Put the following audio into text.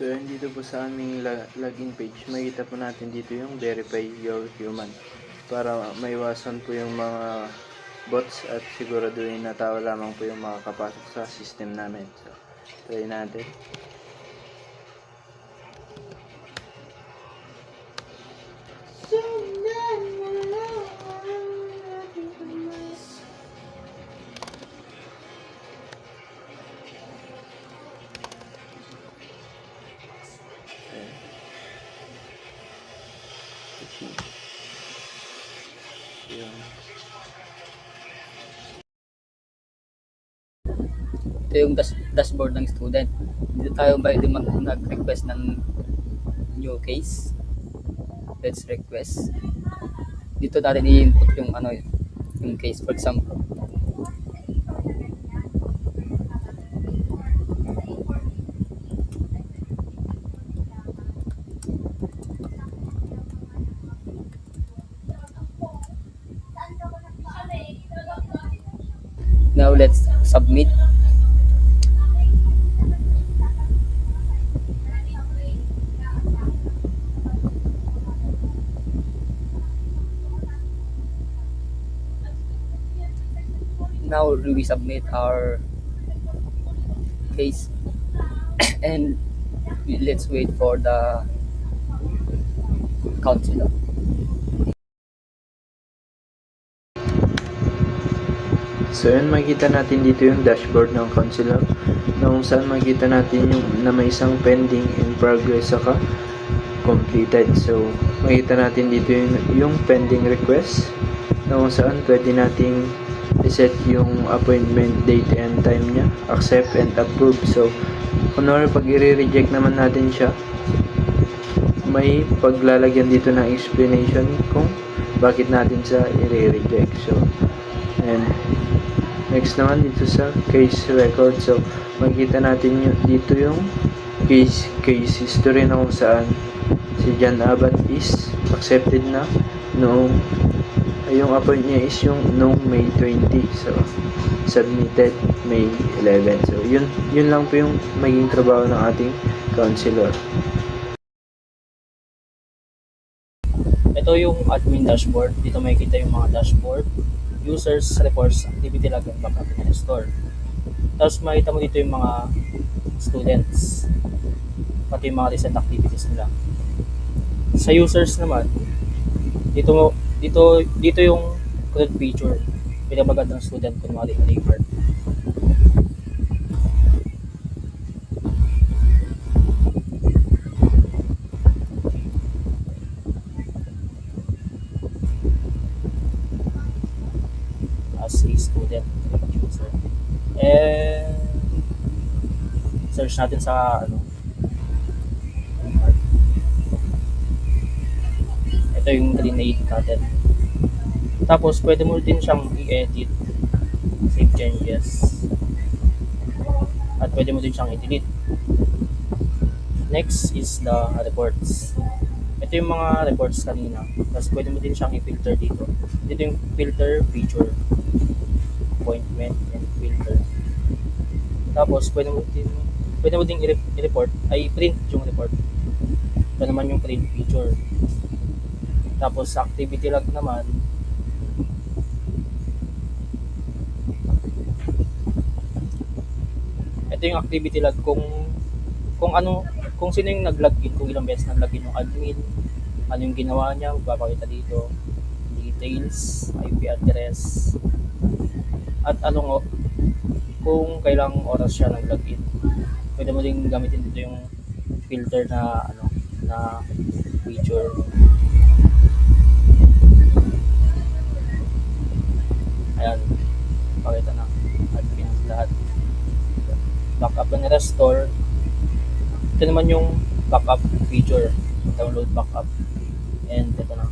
So yan, dito po sa aming login page, makita po natin dito yung verify your human para maiwasan po yung mga bots at siguraduhin na tao lamang po yung makakapasok sa system namin. So try natin. Ito yung dashboard ng student. Dito tayo nag-request ng new case. Let's request. Dito natin i-input yung yung case, for example. Now let's submit. Now we submit our case and let's wait for the counselor. So yun, makikita natin dito yung dashboard ng counselor na kung saan makikita natin yung na may isang pending, in progress, saka completed. So makikita natin dito yung pending request na kung saan pwede nating iset yung appointment date and time niya, accept and approve. So kunwari pag i-reject naman natin siya, may paglalagyan dito ng explanation kung bakit natin siya i-reject. So and next naman dito sa case record, so makikita natin dito yung case history na kung saan si John Abad is accepted na noong yung appoint niya is yung noong May 20, so submitted May 11. So yun lang po yung maging trabaho ng ating counselor. Ito yung admin dashboard. Dito makikita yung mga dashboard, users, reports, activity log, and backup and restore. Tapos makita mo dito yung mga students, pati yung mga recent activities nila. Sa users naman, dito yung current feature, pinamagandang student, kunwari Rayford. As a student user, and search natin sa ito yung grenade natin. Tapos pwede mo din siyang i-edit, save changes, at pwede mo din siyang i-delete. Next is the reports. Ito yung mga reports kanina. Tapos pwede mo din siyang i-filter dito. Dito yung filter feature, appointment and filter. Tapos pwede mo din i-report, ay print yung report. Ito naman yung print feature. Tapos sa activity log naman, ito yung activity log kung sino yung nag-login, kung ilang beses nag-login yung admin, ano yung ginawa niya, magpapakita dito, details, IP address, at kung kailang oras siya nag-login. Pwede mo din gamitin dito yung filter na feature. Ayan, pakita na admin lahat. Backup and restore. Ito naman yung backup feature, download backup, and ito na.